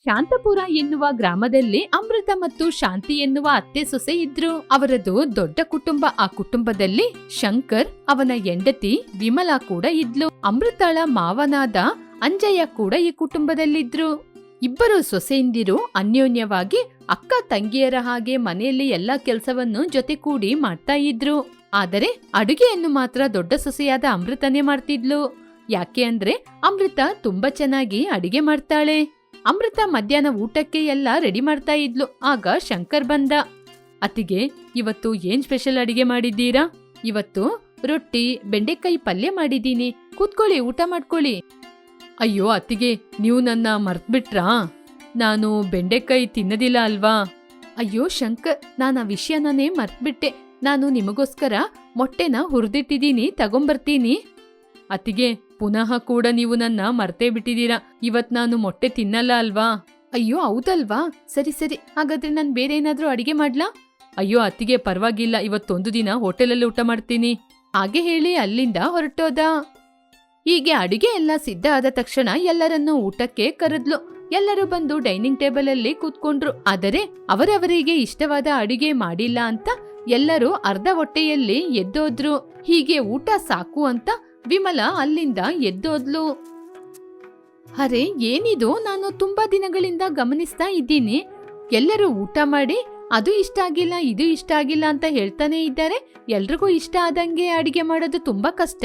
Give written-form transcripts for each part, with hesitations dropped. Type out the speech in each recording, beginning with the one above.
ಶಾಂತಪುರ ಎನ್ನುವ ಗ್ರಾಮದಲ್ಲಿ ಅಮೃತ ಮತ್ತು ಶಾಂತಿ ಎನ್ನುವ ಅತ್ತೆ ಸೊಸೆ ಇದ್ರು. ಅವರದು ದೊಡ್ಡ ಕುಟುಂಬ. ಆ ಕುಟುಂಬದಲ್ಲಿ ಶಂಕರ್, ಅವನ ಹೆಂಡತಿ ವಿಮಲಾ ಕೂಡ ಇದ್ಲು. ಅಮೃತಳ ಮಾವನಾದ ಅಂಜಯ್ಯ ಕೂಡ ಈ ಕುಟುಂಬದಲ್ಲಿದ್ರು. ಇಬ್ಬರು ಸೊಸೆಯಂದಿರು ಅನ್ಯೋನ್ಯವಾಗಿ ಅಕ್ಕ ತಂಗಿಯರ ಹಾಗೆ ಮನೆಯಲ್ಲಿ ಎಲ್ಲಾ ಕೆಲಸವನ್ನು ಜೊತೆಗೂಡಿ ಮಾಡ್ತಾ ಇದ್ರು. ಆದರೆ ಅಡುಗೆಯನ್ನು ಮಾತ್ರ ದೊಡ್ಡ ಸೊಸೆಯಾದ ಅಮೃತನೇ ಮಾಡ್ತಿದ್ಲು. ಯಾಕೆ ಅಂದ್ರೆ ಅಮೃತ ತುಂಬಾ ಚೆನ್ನಾಗಿ ಅಡಿಗೆ ಮಾಡ್ತಾಳೆ. ಅಮೃತ ಮಧ್ಯಾಹ್ನ ಊಟಕ್ಕೆ ಎಲ್ಲ ರೆಡಿ ಮಾಡ್ತಾ ಇದ್ಲು. ಆಗ ಶಂಕರ್ ಬಂದ. ಅತ್ತಿಗೆ, ಇವತ್ತು ಏನ್ ಸ್ಪೆಷಲ್ ಅಡಿಗೆ ಮಾಡಿದ್ದೀರಾ? ಇವತ್ತು ರೊಟ್ಟಿ ಬೆಂಡೆಕಾಯಿ ಪಲ್ಯ ಮಾಡಿದ್ದೀನಿ. ಕೂತ್ಕೊಳ್ಳಿ, ಊಟ ಮಾಡ್ಕೊಳ್ಳಿ. ಅಯ್ಯೋ ಅತ್ತಿಗೆ, ನೀವು ನನ್ನ ಮರ್ತ್ಬಿಟ್ರಾ? ನಾನು ಬೆಂಡೆಕಾಯಿ ತಿನ್ನದಿಲ್ಲ ಅಲ್ವಾ? ಅಯ್ಯೋ ಶಂಕರ್, ನಾನು ಆ ವಿಷಯನೇ ಮರ್ತ್ಬಿಟ್ಟೆ. ನಾನು ನಿಮಗೋಸ್ಕರ ಮೊಟ್ಟೆನ ಹುರಿದಿಟ್ಟಿದ್ದೀನಿ, ತಗೊಂಬರ್ತೀನಿ. ಅತ್ತಿಗೆ, ಪುನಃ ಕೂಡ ನೀವು ನನ್ನ ಮರ್ತೇ ಬಿಟ್ಟಿದ್ದೀರಾ. ಇವತ್ ನಾನು ಮೊಟ್ಟೆ ತಿನ್ನಲ್ಲ ಅಲ್ವಾ? ಅಯ್ಯೋ ಹೌದಲ್ವಾ? ಸರಿ ಸರಿ, ಹಾಗಾದ್ರೆ ನಾನು ಬೇರೆ ಏನಾದ್ರೂ ಅಡಿಗೆ ಮಾಡ್ಲಾ? ಅಯ್ಯೋ ಅತ್ತಿಗೆ, ಪರವಾಗಿಲ್ಲ, ಇವತ್ತೊಂದು ದಿನ ಹೋಟೆಲಲ್ಲಿ ಊಟ ಮಾಡ್ತೀನಿ. ಹಾಗೆ ಹೇಳಿ ಅಲ್ಲಿಂದ ಹೊರಟೋದ. ಹೀಗೆ ಅಡಿಗೆ ಎಲ್ಲ ಸಿದ್ಧ ಆದ ತಕ್ಷಣ ಎಲ್ಲರನ್ನೂ ಊಟಕ್ಕೆ ಕರೆದ್ಲು. ಎಲ್ಲರೂ ಬಂದು ಡೈನಿಂಗ್ ಟೇಬಲ್ ಅಲ್ಲಿ ಕೂತ್ಕೊಂಡ್ರು. ಆದರೆ ಅವರವರಿಗೆ ಇಷ್ಟವಾದ ಅಡಿಗೆ ಮಾಡಿಲ್ಲ ಅಂತ ಎಲ್ಲರೂ ಅರ್ಧ ಹೊಟ್ಟೆಯಲ್ಲಿ ಎದ್ದೋದ್ರು. ಹೀಗೆ ಊಟ ಸಾಕು ಅಂತ ವಿಮಲಾ ಅಲ್ಲಿಂದ ಎದ್ದೋದ್ಲು. ಅರೆ ಏನಿದು, ನಾನು ತುಂಬಾ ದಿನಗಳಿಂದ ಗಮನಿಸ್ತಾ ಇದ್ದೀನಿ. ಎಲ್ಲರೂ ಊಟ ಮಾಡಿ ಅದು ಇಷ್ಟ ಆಗಿಲ್ಲ, ಇದು ಇಷ್ಟ ಆಗಿಲ್ಲ ಅಂತ ಹೇಳ್ತಾನೆ ಇದ್ದಾರೆ. ಎಲ್ರಿಗೂ ಇಷ್ಟ ಆದಂಗೆ ಅಡಿಗೆ ಮಾಡೋದು ತುಂಬಾ ಕಷ್ಟ.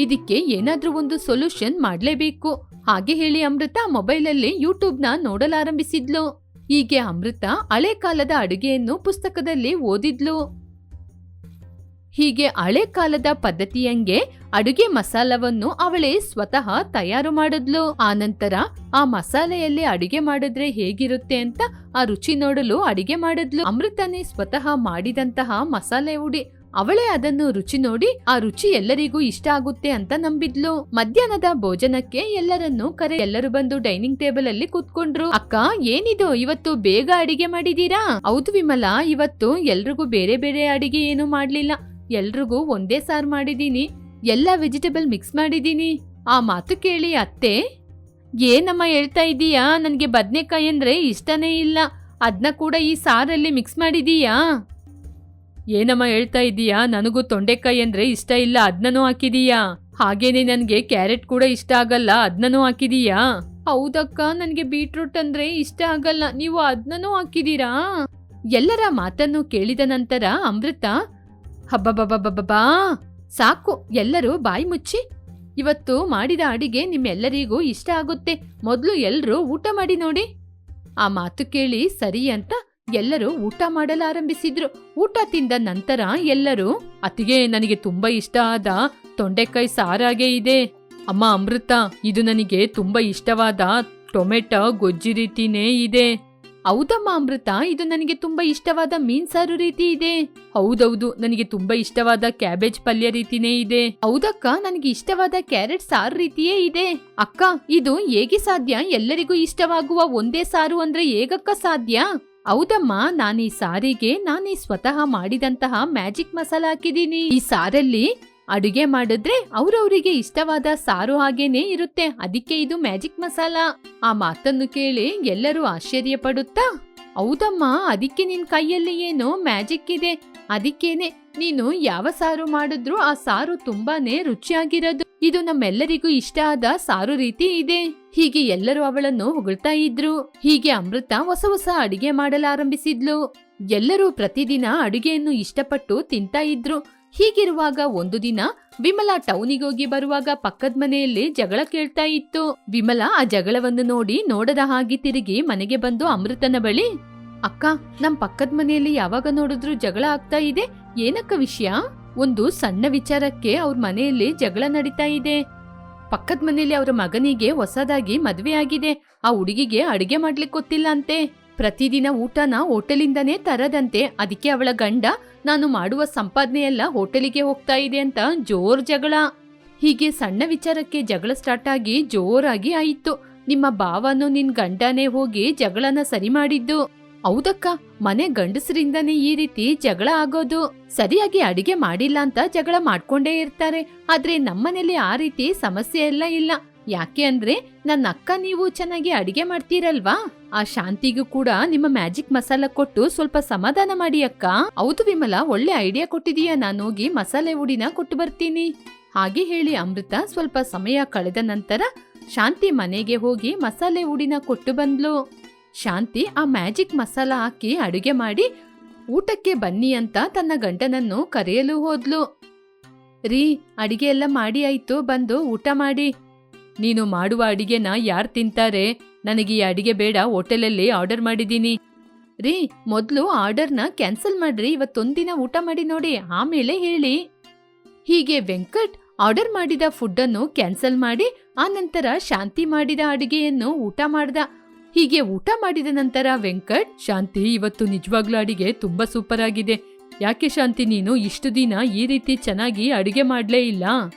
ಇದಕ್ಕೆ ಏನಾದ್ರೂ ಒಂದು ಸೊಲ್ಯೂಷನ್ ಮಾಡ್ಲೇಬೇಕು. ಹಾಗೆ ಹೇಳಿ ಅಮೃತ ಮೊಬೈಲಲ್ಲಿ ಯೂಟ್ಯೂಬ್ನ ನೋಡಲಾರಂಭಿಸಿದ್ಲು. ಹೀಗೆ ಅಮೃತ ಹಳೆ ಕಾಲದ ಅಡುಗೆಯನ್ನು ಪುಸ್ತಕದಲ್ಲಿ ಓದಿದ್ಲು. ಹೀಗೆ ಹಳೆ ಕಾಲದ ಪದ್ಧತಿಯಂಗೆ ಅಡುಗೆ ಮಸಾಲವನ್ನು ಅವಳೇ ಸ್ವತಃ ತಯಾರು ಮಾಡಿದ್ಲು. ಆನಂತರ ಆ ಮಸಾಲೆಯಲ್ಲಿ ಅಡುಗೆ ಮಾಡಿದ್ರೆ ಹೇಗಿರುತ್ತೆ ಅಂತ ಆ ರುಚಿ ನೋಡಲು ಅಡಿಗೆ ಮಾಡಿದ್ಲು. ಅಮೃತನೇ ಸ್ವತಃ ಮಾಡಿದಂತಹ ಮಸಾಲೆ ಹುಡಿ. ಅವಳೇ ಅದನ್ನು ರುಚಿ ನೋಡಿ ಆ ರುಚಿ ಎಲ್ಲರಿಗೂ ಇಷ್ಟ ಆಗುತ್ತೆ ಅಂತ ನಂಬಿದ್ಲು. ಮಧ್ಯಾಹ್ನದ ಭೋಜನಕ್ಕೆ ಎಲ್ಲರೂ ಬಂದು ಡೈನಿಂಗ್ ಟೇಬಲ್ ಅಲ್ಲಿ ಕೂತ್ಕೊಂಡ್ರು. ಅಕ್ಕ, ಏನಿದು ಇವತ್ತು ಬೇಗ ಅಡಿಗೆ ಮಾಡಿದೀರಾ? ಹೌದು ವಿಮಲಾ, ಇವತ್ತು ಎಲ್ರಿಗೂ ಬೇರೆ ಬೇರೆ ಅಡಿಗೆ ಏನು ಮಾಡ್ಲಿಲ್ಲ. ಎಲ್ರಿಗೂ ಒಂದೇ ಸಾರು ಮಾಡಿದೀನಿ. ಎಲ್ಲ ವೆಜಿಟೇಬಲ್ ಮಿಕ್ಸ್ ಮಾಡಿದೀನಿ. ಆ ಮಾತು ಕೇಳಿ ಅತ್ತೆ, ಏನಮ್ಮ ಹೇಳ್ತಾ ಇದೀಯಾ? ನನ್ಗೆ ಬದ್ನೆಕಾಯಿ ಅಂದ್ರೆ ಇಷ್ಟನೇ ಇಲ್ಲ. ಅದ್ನ ಕೂಡ ಈ ಸಾರಲ್ಲಿ ಮಿಕ್ಸ್ ಮಾಡಿದೀಯಾ? ಏನಮ್ಮ ಹೇಳ್ತಾ ಇದೀಯಾ? ನನಗೂ ತೊಂಡೆಕಾಯಿ ಅಂದ್ರೆ ಇಷ್ಟ ಇಲ್ಲ, ಅದ್ನೂ ಹಾಕಿದೀಯಾ? ಹಾಗೇನೆ ನನ್ಗೆ ಕ್ಯಾರೆಟ್ ಕೂಡ ಇಷ್ಟ ಆಗಲ್ಲ, ಅದ್ನೂ ಹಾಕಿದೀಯಾ? ಹೌದಕ್ಕ, ನನ್ಗೆ ಬೀಟ್ರೂಟ್ ಅಂದ್ರೆ ಇಷ್ಟ ಆಗಲ್ಲ, ನೀವು ಅದ್ನೂ ಹಾಕಿದೀರಾ? ಎಲ್ಲರ ಮಾತನ್ನು ಕೇಳಿದ ನಂತರ ಅಮೃತ, ಹಬ್ಬಬ್ಬಬ್ಬಬ್ಬಾ, ಸಾಕು, ಎಲ್ಲರೂ ಬಾಯಿ ಮುಚ್ಚಿ. ಇವತ್ತು ಮಾಡಿದ ಅಡಿಗೆ ನಿಮ್ಮೆಲ್ಲರಿಗೂ ಇಷ್ಟ ಆಗುತ್ತೆ. ಮೊದಲು ಎಲ್ರೂ ಊಟ ಮಾಡಿ ನೋಡಿ. ಆ ಮಾತು ಕೇಳಿ ಸರಿ ಅಂತ ಎಲ್ಲರೂ ಊಟ ಮಾಡಲಾರಂಭಿಸಿದ್ರು. ಊಟ ತಿಂದ ನಂತರ ಎಲ್ಲರೂ, ಅತ್ತಿಗೆ, ನನಗೆ ತುಂಬಾ ಇಷ್ಟ ಆದ ತೊಂಡೆಕಾಯಿ ಸಾರಾಗೆ ಇದೆ. ಅಮ್ಮ ಅಮೃತ, ಇದು ನನಗೆ ತುಂಬಾ ಇಷ್ಟವಾದ ಟೊಮೆಟೊ ಗೊಜ್ಜಿ ರೀತಿನೇ ಇದೆ. ಹೌದಮ್ಮ ಅಮೃತ, ಇದು ನನಗೆ ತುಂಬಾ ಇಷ್ಟವಾದ ಮೀನ್ ಸಾರು ರೀತಿ ಇದೆ. ಹೌದೌದು, ನನಗೆ ತುಂಬಾ ಇಷ್ಟವಾದ ಕ್ಯಾಬೇಜ್ ಪಲ್ಯ ರೀತಿನೇ ಇದೆ. ಹೌದಕ್ಕ, ನನಗೆ ಇಷ್ಟವಾದ ಕ್ಯಾರೆಟ್ ಸಾರು ರೀತಿಯೇ ಇದೆ. ಅಕ್ಕ, ಇದು ಹೇಗೆ ಸಾಧ್ಯ? ಎಲ್ಲರಿಗೂ ಇಷ್ಟವಾಗುವ ಒಂದೇ ಸಾರು ಅಂದ್ರೆ ಹೇಗಕ್ಕ ಸಾಧ್ಯ? ಹೌದಮ್ಮ, ನಾನೀ ಸಾರಿಗೆ ನಾನೇ ಸ್ವತಃ ಮಾಡಿದಂತಹ ಮ್ಯಾಜಿಕ್ ಮಸಾಲ ಹಾಕಿದೀನಿ. ಈ ಸಾರಲ್ಲಿ ಅಡುಗೆ ಮಾಡಿದ್ರೆ ಅವ್ರವ್ರಿಗೆ ಇಷ್ಟವಾದ ಸಾರು ಹಾಗೇನೆ ಇರುತ್ತೆ. ಅದಕ್ಕೆ ಇದು ಮ್ಯಾಜಿಕ್ ಮಸಾಲ. ಆ ಮಾತನ್ನು ಕೇಳಿ ಎಲ್ಲರೂ ಆಶ್ಚರ್ಯ ಪಡುತ್ತಾ, ಹೌದಮ್ಮ, ಅದಕ್ಕೆ ನಿನ್ ಕೈಯಲ್ಲಿ ಏನೋ ಮ್ಯಾಜಿಕ್ ಇದೆ. ಅದಕ್ಕೇನೆ ನೀನು ಯಾವ ಸಾರು ಮಾಡಿದ್ರು ಆ ಸಾರು ತುಂಬಾನೇ ರುಚಿಯಾಗಿರೋದು. ಇದು ನಮ್ಮೆಲ್ಲರಿಗೂ ಇಷ್ಟ ಆದ ಸಾರು ರೀತಿ ಇದೆ. ಹೀಗೆ ಎಲ್ಲರೂ ಅವಳನ್ನು ಹೊಗಳ್ತಾ ಇದ್ರು. ಹೀಗೆ ಅಮೃತ ಹೊಸ ಹೊಸ ಅಡಿಗೆ ಮಾಡಲಾರಂಭಿಸಿದ್ಲು. ಎಲ್ಲರೂ ಪ್ರತಿದಿನ ಅಡುಗೆಯನ್ನು ಇಷ್ಟಪಟ್ಟು ತಿಂತಾ ಇದ್ರು. ಹೀಗಿರುವಾಗ ಒಂದು ದಿನ ವಿಮಲಾ ಟೌನಿಗೆ ಹೋಗಿ ಬರುವಾಗ ಪಕ್ಕದ ಮನೆಯಲ್ಲಿ ಜಗಳ ಕೇಳ್ತಾ ಇತ್ತು. ವಿಮಲಾ ಆ ಜಗಳವನ್ನು ನೋಡದ ಹಾಗೆ ತಿರುಗಿ ಮನೆಗೆ ಬಂದು ಅಮೃತನ ಬಳಿ, ಅಕ್ಕ, ನಮ್ ಪಕ್ಕದ ಮನೆಯಲ್ಲಿ ಯಾವಾಗ ನೋಡಿದ್ರು ಜಗಳ ಆಗ್ತಾ ಇದೆ. ಏನಕ್ಕ ವಿಷಯ? ಒಂದು ಸಣ್ಣ ವಿಚಾರಕ್ಕೆ ಅವ್ರ ಮನೆಯಲ್ಲಿ ಜಗಳ ನಡೀತಾ ಇದೆ. ಪಕ್ಕದ ಮನೆಯಲ್ಲಿ ಅವರ ಮಗನಿಗೆ ಹೊಸದಾಗಿ ಮದ್ವೆ ಆಗಿದೆ. ಆ ಹುಡುಗಿಗೆ ಅಡಿಗೆ ಮಾಡ್ಲಿಕ್ಕೆ ಗೊತ್ತಿಲ್ಲ ಅಂತೆ. ಪ್ರತಿದಿನ ಊಟನ ಹೋಟೆಲಿಂದನೇ ತರದಂತೆ. ಅದಕ್ಕೆ ಅವಳ ಗಂಡ ನಾನು ಮಾಡುವ ಸಂಪಾದನೆ ಎಲ್ಲ ಹೋಟೆಲಿಗೆ ಹೋಗ್ತಾ ಇದೆ ಅಂತ ಜೋರ್ ಜಗಳ. ಹೀಗೆ ಸಣ್ಣ ವಿಚಾರಕ್ಕೆ ಜಗಳ ಸ್ಟಾರ್ಟ್ ಆಗಿ ಜೋರಾಗಿ ಆಯಿತು. ನಿಮ್ಮ ಭಾವನು ನಿನ್ ಗಂಡನೇ ಹೋಗಿ ಜಗಳನ ಸರಿ ಮಾಡಿದ್ದು. ಹೌದಕ್ಕ, ಮನೆ ಗಂಡಸರಿಂದನೇ ಈ ರೀತಿ ಜಗಳ ಆಗೋದು. ಸರಿಯಾಗಿ ಅಡಿಗೆ ಮಾಡಿಲ್ಲ ಅಂತ ಜಗಳ ಮಾಡ್ಕೊಂಡೇ ಇರ್ತಾರೆ. ಆದ್ರೆ ನಮ್ಮನೇಲಿ ಆ ರೀತಿ ಸಮಸ್ಯೆ ಎಲ್ಲ ಇಲ್ಲ. ಯಾಕೆ ಅಂದ್ರೆ ನನ್ನ ಅಕ್ಕ ನೀವು ಚೆನ್ನಾಗಿ ಅಡಿಗೆ ಮಾಡ್ತೀರಲ್ವಾ, ಆ ಶಾಂತಿಗೂ ಕೂಡ ನಿಮ್ಮ ಮ್ಯಾಜಿಕ್ ಮಸಾಲ ಕೊಟ್ಟು ಸ್ವಲ್ಪ ಸಮಾಧಾನ ಮಾಡಿ ಅಕ್ಕ. ಹೌದು ವಿಮಲಾ, ಒಳ್ಳೆ ಐಡಿಯಾ ಕೊಟ್ಟಿದೀಯ, ನಾನು ಹೋಗಿ ಮಸಾಲೆ ಹುಡಿನ ಕೊಟ್ಟು ಬರ್ತೀನಿ. ಹಾಗೆ ಹೇಳಿ ಅಮೃತ ಸ್ವಲ್ಪ ಸಮಯ ಕಳೆದ ನಂತರ ಶಾಂತಿ ಮನೆಗೆ ಹೋಗಿ ಮಸಾಲೆ ಹುಡಿನ ಕೊಟ್ಟು ಬಂದ್ಲು. ಶಾಂತಿ ಆ ಮ್ಯಾಜಿಕ್ ಮಸಾಲ ಹಾಕಿ ಅಡುಗೆ ಮಾಡಿ ಊಟಕ್ಕೆ ಬನ್ನಿ ಅಂತ ತನ್ನ ಗಂಡನನ್ನು ಕರೆಯಲು ಹೋದ್ಲು. ರೀ, ಅಡಿಗೆ ಎಲ್ಲ ಮಾಡಿ ಆಯ್ತು, ಬಂದು ಊಟ ಮಾಡಿ. ನೀನು ಮಾಡುವ ಅಡಿಗೆನ ಯಾರು ತಿಂತಾರೆ? ನನಗೆ ಈ ಅಡಿಗೆ ಬೇಡ, ಹೋಟೆಲಲ್ಲಿ ಆರ್ಡರ್ ಮಾಡಿದ್ದೀನಿ. ರೀ, ಮೊದಲು ಆರ್ಡರ್ನ ಕ್ಯಾನ್ಸಲ್ ಮಾಡ್ರಿ, ಇವತ್ತೊಂದಿನ ಊಟ ಮಾಡಿ ನೋಡಿ, ಆಮೇಲೆ ಹೇಳಿ. ಹೀಗೆ ವೆಂಕಟ್ ಆರ್ಡರ್ ಮಾಡಿದ ಫುಡ್ ಅನ್ನು ಕ್ಯಾನ್ಸಲ್ ಮಾಡಿ ಆನಂತರ ಶಾಂತಿ ಮಾಡಿದ ಅಡಿಗೆಯನ್ನು ಊಟ ಮಾಡ್ದ. ಹೀಗೆ ಊಟ ಮಾಡಿದ ನಂತರ ವೆಂಕಟ್, ಶಾಂತಿ ಇವತ್ತು ನಿಜವಾಗ್ಲೂ ಅಡಿಗೆ ತುಂಬಾ ಸೂಪರ್ ಆಗಿದೆ. ಯಾಕೆ ಶಾಂತಿ, ನೀನು ಇಷ್ಟು ದಿನ ಈ ರೀತಿ ಚೆನ್ನಾಗಿ ಅಡಿಗೆ ಮಾಡ್ಲೇ ಇಲ್ಲ?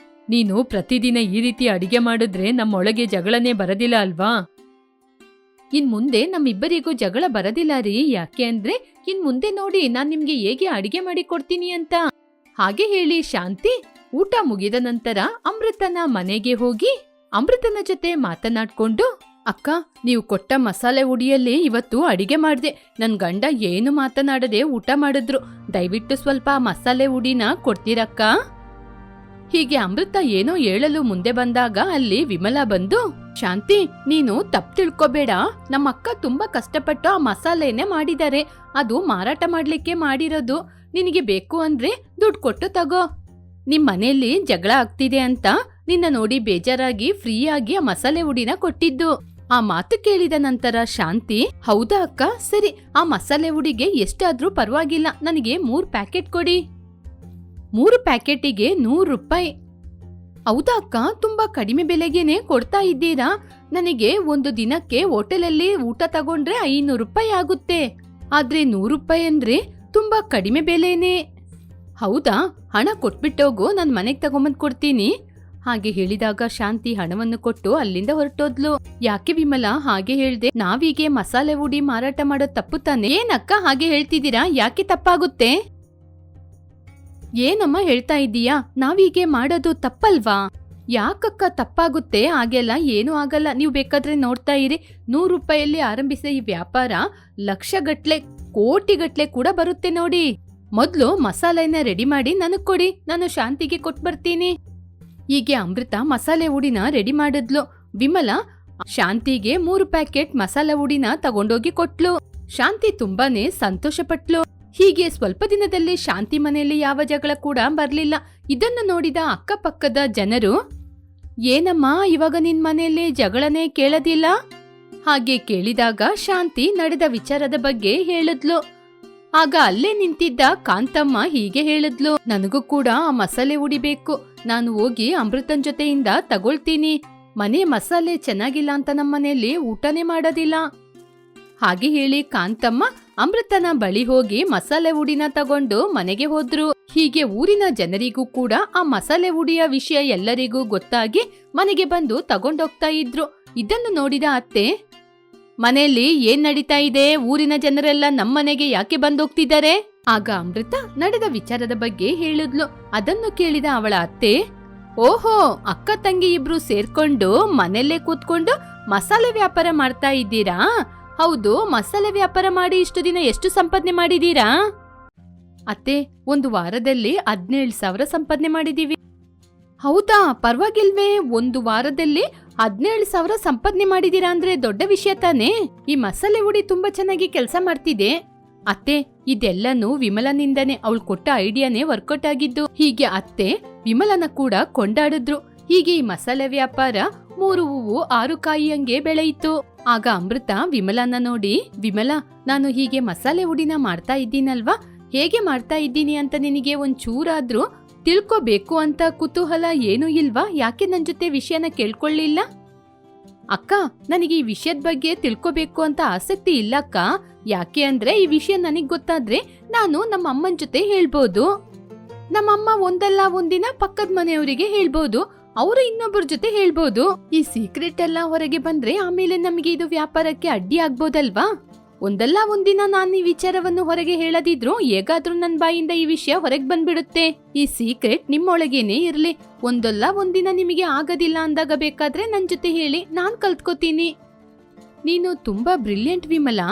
ನೀನು ಪ್ರತಿದಿನ ಈ ರೀತಿ ಅಡಿಗೆ ಮಾಡಿದ್ರೆ ನಮ್ಮೊಳಗೆ ಜಗಳನೇ ಬರದಿಲ್ಲ ಅಲ್ವಾ? ಇನ್ ಮುಂದೆ ನಮ್ಮಿಬ್ಬರಿಗೂ ಜಗಳ ಬರದಿಲ್ಲ ರೀ. ಯಾಕೆ ಅಂದ್ರೆ ಇನ್ ಮುಂದೆ ನೋಡಿ ನಾನ್ ನಿಮ್ಗೆ ಹೇಗೆ ಅಡಿಗೆ ಮಾಡಿ ಕೊಡ್ತೀನಿ ಅಂತ. ಹಾಗೆ ಹೇಳಿ ಶಾಂತಿ ಊಟ ಮುಗಿದ ನಂತರ ಅಮೃತನ ಮನೆಗೆ ಹೋಗಿ ಅಮೃತನ ಜೊತೆ ಮಾತನಾಡ್ಕೊಂಡು, ಅಕ್ಕ, ನೀವು ಕೊಟ್ಟ ಮಸಾಲೆ ಹುಡಿಯಲ್ಲಿ ಇವತ್ತು ಅಡಿಗೆ ಮಾಡ್ದೆ. ನನ್ ಗಂಡ ಏನು ಮಾತನಾಡದೆ ಊಟ ಮಾಡಿದ್ರು. ದಯವಿಟ್ಟು ಸ್ವಲ್ಪ ಮಸಾಲೆ ಹುಡಿನ ಕೊಡ್ತೀರಕ್ಕ? ಹೀಗೆ ಅಮೃತ ಏನೋ ಹೇಳಲು ಮುಂದೆ ಬಂದಾಗ ಅಲ್ಲಿ ವಿಮಲಾ ಬಂದು, ಶಾಂತಿ, ನೀನು ತಪ್ಪು ತಿಳ್ಕೊಬೇಡ. ನಮ್ಮ ಅಕ್ಕ ತುಂಬಾ ಕಷ್ಟಪಟ್ಟು ಆ ಮಸಾಲೆನೇ ಮಾಡಿದ್ದಾರೆ. ಅದು ಮಾರಾಟ ಮಾಡ್ಲಿಕ್ಕೆ ಮಾಡಿರೋದು. ನಿನಗೆ ಬೇಕು ಅಂದ್ರೆ ದುಡ್ಡು ಕೊಟ್ಟು ತಗೋ. ನಿಮ್ ಮನೆಯಲ್ಲಿ ಜಗಳ ಆಗ್ತಿದೆ ಅಂತ ನಿನ್ನ ನೋಡಿ ಬೇಜಾರಾಗಿ ಫ್ರೀಯಾಗಿ ಆ ಮಸಾಲೆ ಹುಡಿನ ಕೊಟ್ಟಿದ್ದು. ಆ ಮಾತು ಕೇಳಿದ ನಂತರ ಶಾಂತಿ, ಹೌದಾ ಅಕ್ಕ, ಸರಿ, ಆ ಮಸಾಲೆ ಹುಡಿಗೆ ಎಷ್ಟಾದ್ರೂ ಪರವಾಗಿಲ್ಲ, ನನಗೆ 3 ಪ್ಯಾಕೆಟ್ ಕೊಡಿ. 3 ಪ್ಯಾಕೆಟಿಗೆ 100 ರೂಪಾಯಿ. ಹೌದಾ ಅಕ್ಕ, ತುಂಬಾ ಕಡಿಮೆ ಬೆಲೆಗೇನೆ ಕೊಡ್ತಾ ಇದ್ದೀರಾ. ನನಗೆ ಒಂದು ದಿನಕ್ಕೆ ಹೋಟೆಲಲ್ಲಿ ಊಟ ತಗೊಂಡ್ರೆ 500 ರೂಪಾಯಿ ಆಗುತ್ತೆ. ಆದ್ರೆ 100 ರೂಪಾಯಿ ಅಂದ್ರೆ ತುಂಬಾ ಕಡಿಮೆ ಬೆಲೆನೇ. ಹೌದಾ, ಹಣ ಕೊಟ್ಬಿಟ್ಟೋಗು, ನಾನು ಮನೆಗೆ ತಗೊಂಬಂದ್ ಕೊಡ್ತೀನಿ. ಹಾಗೆ ಹೇಳಿದಾಗ ಶಾಂತಿ ಹಣವನ್ನು ಕೊಟ್ಟು ಅಲ್ಲಿಂದ ಹೊರಟೋದ್ಲು. ಯಾಕೆ ವಿಮಲಾ ಹಾಗೆ ಹೇಳ್ದೆ? ನಾವೀಗೆ ಮಸಾಲೆ ಹುಡಿ ಮಾರಾಟ ಮಾಡೋದ್ ತಪ್ಪು ತಾನೆ? ಏನಕ್ಕ ಹಾಗೆ ಹೇಳ್ತಿದ್ದೀರಾ? ಯಾಕೆ ತಪ್ಪಾಗುತ್ತೆ? ಏನಮ್ಮ ಹೇಳ್ತಾ ಇದ್ದೀಯಾ? ನಾವೀಗೆ ಮಾಡೋದು ತಪ್ಪಲ್ವಾ? ಯಾಕಕ್ಕ ತಪ್ಪಾಗುತ್ತೆ? ಹಾಗೆಲ್ಲ ಏನೂ ಆಗಲ್ಲ. ನೀವು ಬೇಕಾದ್ರೆ ನೋಡ್ತಾ ಇರಿ. 100 ರೂಪಾಯಲ್ಲಿ ಆರಂಭಿಸಿದ ಈ ವ್ಯಾಪಾರ ಲಕ್ಷಗಟ್ಲೆ, ಕೋಟಿಗಟ್ಲೆ ಕೂಡ ಬರುತ್ತೆ ನೋಡಿ. ಮೊದ್ಲು ಮಸಾಲೆನ ರೆಡಿ ಮಾಡಿ ನನಗ್ ಕೊಡಿ, ನಾನು ಶಾಂತಿಗೆ ಕೊಟ್ಟು ಬರ್ತೀನಿ. ಹೀಗೆ ಅಮೃತ ಮಸಾಲೆ ಹುಡಿನ ರೆಡಿ ಮಾಡಿದ್ಲು. ವಿಮಲಾ ಶಾಂತಿಗೆ 3 ಪ್ಯಾಕೆಟ್ ಮಸಾಲೆ ಹುಡಿನ ತಗೊಂಡೋಗಿ ಕೊಟ್ಲು. ಶಾಂತಿ ತುಂಬಾನೇ ಸಂತೋಷ ಪಟ್ಲು. ಹೀಗೆ ಸ್ವಲ್ಪ ದಿನದಲ್ಲಿ ಶಾಂತಿ ಮನೆಯಲ್ಲಿ ಯಾವ ಜಗಳ ಕೂಡ ಬರ್ಲಿಲ್ಲ. ಇದನ್ನು ನೋಡಿದ ಅಕ್ಕಪಕ್ಕದ ಜನರು, ಏನಮ್ಮ ಇವಾಗ ನಿನ್ ಮನೆಯಲ್ಲಿ ಜಗಳನೇ ಕೇಳದಿಲ್ಲ? ಹಾಗೆ ಕೇಳಿದಾಗ ಶಾಂತಿ ನಡೆದ ವಿಚಾರದ ಬಗ್ಗೆ ಹೇಳಿದ್ಲು. ಆಗ ಅಲ್ಲೇ ನಿಂತಿದ್ದ ಕಾಂತಮ್ಮ ಹೀಗೆ ಹೇಳಿದ್ಲು, ನನಗೂ ಕೂಡ ಆ ಮಸಾಲೆ ಹುಡಿ ಬೇಕು. ನಾನು ಹೋಗಿ ಅಮೃತನ್ ಜೊತೆಯಿಂದ ತಗೊಳ್ತೀನಿ. ಮನೆ ಮಸಾಲೆ ಚೆನ್ನಾಗಿಲ್ಲ ಅಂತ ನಮ್ಮನೆಯಲ್ಲಿ ಊಟನೇ ಮಾಡೋದಿಲ್ಲ. ಹಾಗೆ ಹೇಳಿ ಕಾಂತಮ್ಮ ಅಮೃತನ ಬಳಿ ಹೋಗಿ ಮಸಾಲೆ ಹುಡಿನ ತಗೊಂಡು ಮನೆಗೆ ಹೋದ್ರು. ಹೀಗೆ ಊರಿನ ಜನರಿಗೂ ಕೂಡ ಆ ಮಸಾಲೆ ಹುಡಿಯ ವಿಷಯ ಎಲ್ಲರಿಗೂ ಗೊತ್ತಾಗಿ ಮನೆಗೆ ಬಂದು ತಗೊಂಡೋಗ್ತಾ ಇದ್ರು. ಇದನ್ನು ನೋಡಿದ ಅತ್ತೆ, ಮನೆಯಲ್ಲಿ ಏನ್ ನಡೀತಾ ಇದೆ? ಊರಿನ ಜನರೆಲ್ಲ ನಮ್ಮನೆಗೆ ಯಾಕೆ ಬಂದೋಗ್ತಿದ್ದಾರೆ? ಆಗ ಅಮೃತ ನಡೆದ ವಿಚಾರದ ಬಗ್ಗೆ ಹೇಳಿದ್ಲು. ಅದನ್ನು ಕೇಳಿದ ಅವಳ ಅತ್ತೆ, ಓಹೋ, ಅಕ್ಕ ತಂಗಿ ಇಬ್ರು ಸೇರ್ಕೊಂಡು ಮನೆಯಲ್ಲೇ ಕೂತ್ಕೊಂಡು ಮಸಾಲೆ ವ್ಯಾಪಾರ ಮಾಡ್ತಾ ಇದ್ದೀರಾ? ಹೌದು, ಮಸಾಲೆ ವ್ಯಾಪಾರ ಮಾಡಿ ಇಷ್ಟು ದಿನ ಎಷ್ಟು ಸಂಪಾದನೆ ಮಾಡಿದೀರಾ? ಅತ್ತೆ, 1 ವಾರದಲ್ಲಿ 17,000 ಸಂಪಾದನೆ ಮಾಡಿದೀವಿ. ಹೌದಾ, ಪರವಾಗಿಲ್ವೇ? 1 ವಾರದಲ್ಲಿ 17,000 ಸಂಪಾದನೆ ಮಾಡಿದೀರಾ ಅಂದ್ರೆ ದೊಡ್ಡ ವಿಷಯ ತಾನೇ. ಈ ಮಸಾಲೆ ಹುಡಿ ತುಂಬಾ ಚೆನ್ನಾಗಿ ಕೆಲಸ ಮಾಡ್ತಿದೆ. ಅತ್ತೆ, ಇದೆಲ್ಲನೂ ವಿಮಲನಿಂದನೇ. ಅವಳು ಕೊಟ್ಟ ಐಡಿಯಾನೇ ವರ್ಕೌಟ್ ಆಗಿದ್ದು. ಹೀಗೆ ಅತ್ತೆ ವಿಮಲನ ಕೂಡ ಕೊಂಡಾಡಿದ್ರು. ಹೀಗೆ ಈ ಮಸಾಲೆ ವ್ಯಾಪಾರ 3 ಹೂವು 6 ಕಾಯಿಯಂಗೆ ಬೆಳೆಯಿತು. ಆಗ ಅಮೃತ ವಿಮಲನ ನೋಡಿ, ವಿಮಲಾ, ನಾನು ಹೀಗೆ ಮಸಾಲೆ ಹುಡಿನ ಮಾಡ್ತಾ ಇದ್ದೀನಲ್ವಾ, ಹೇಗೆ ಮಾಡ್ತಾ ಇದ್ದೀನಿ ಅಂತ ನಿನಗೆ ಒಂಚೂರಾದ್ರೂ ತಿಳ್ಕೋಬೇಕು ಅಂತ ಕುತೂಹಲ ಏನೂ ಇಲ್ವಾ? ಯಾಕೆ ನನ್ ಜೊತೆ ವಿಷಯನ ಕೇಳ್ಕೊಳ್ಳಿಲ್ಲ? ಅಕ್ಕ, ನನಗೆ ಈ ವಿಷಯದ ಬಗ್ಗೆ ತಿಳ್ಕೋಬೇಕು ಅಂತ ಆಸಕ್ತಿ ಇಲ್ಲಕ್ಕ. ಯಾಕೆ ಅಂದ್ರೆ ಈ ವಿಷಯ ನನಗ್ ಗೊತ್ತಾದ್ರೆ ನಾನು ನಮ್ಮ ಅಮ್ಮನ ಜೊತೆ ಹೇಳ್ಬೋದು. ನಮ್ಮಮ್ಮ ಒಂದಲ್ಲ ಒಂದಿನ ಪಕ್ಕದ ಮನೆಯವರಿಗೆ ಹೇಳ್ಬೋದು, ಅವರು ಇನ್ನೊಬ್ಬರ ಜೊತೆ ಹೇಳ್ಬೋದು. ಈ ಸೀಕ್ರೆಟ್ ಎಲ್ಲ ಹೊರಗೆ ಬಂದ್ರೆ ಆಮೇಲೆ ನಮಗೆ ಇದು ವ್ಯಾಪಾರಕ್ಕೆ ಅಡ್ಡಿ ಆಗ್ಬೋದಲ್ವಾ? ಒಂದಲ್ಲ ಒಂದಿನ ನಾನು ಈ ವಿಚಾರವನ್ನು ಹೊರಗೆ ಹೇಳದಿದ್ರು ಹೇಗಾದ್ರೂ ನನ್ ಬಾಯಿಂದ ಈ ವಿಷಯ ಹೊರಗೆ ಬಂದ್ಬಿಡುತ್ತೆ. ಈ ಸೀಕ್ರೆಟ್ ನಿಮ್ಮೊಳಗೇನೆ ಇರ್ಲಿ. ಒಂದಲ್ಲ ಒಂದಿನ ನಿಮಗೆ ಆಗದಿಲ್ಲ ಅಂದಾಗ ಬೇಕಾದ್ರೆ ನನ್ ಜೊತೆ ಹೇಳಿ, ನಾನ್ ಕಲ್ತ್ಕೋತೀನಿ. ನೀನು ತುಂಬಾ ಬ್ರಿಲಿಯಂಟ್ ವಿಮಲಾ,